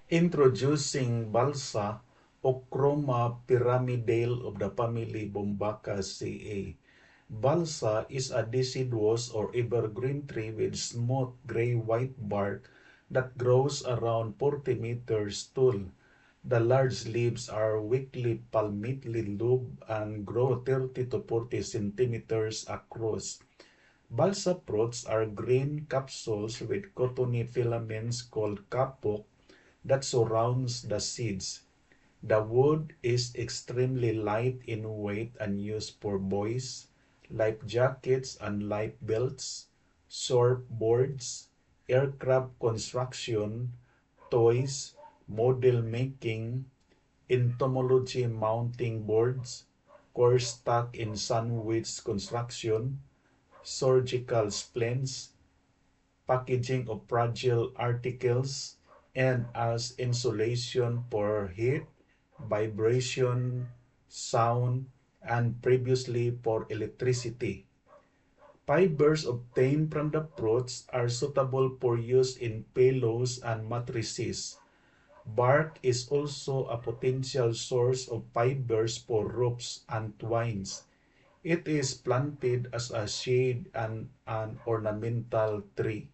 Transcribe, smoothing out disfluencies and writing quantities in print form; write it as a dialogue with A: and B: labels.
A: Introducing Balsa, Ochroma pyramidale of the family Bombaceae. Balsa is a deciduous or evergreen tree with smooth gray-white bark that grows around 40 meters tall. The large leaves are weakly palmately lobed and grow 30 to 40 centimeters across. Balsa fruits are green capsules with cottony filaments called kapok that surrounds the seeds. The wood is extremely light in weight and used for buoys, life jackets and life belts, surfboards, aircraft construction, toys, model making, entomology mounting boards, core stock in sandwich construction, surgical splints, packaging of fragile articles, and as insulation for heat, vibration, sound, and previously for electricity. Fibers obtained from the fruits are suitable for use in pillows and mattresses. Bark is also a potential source of fibers for ropes and twines. It is planted as a shade and an ornamental tree.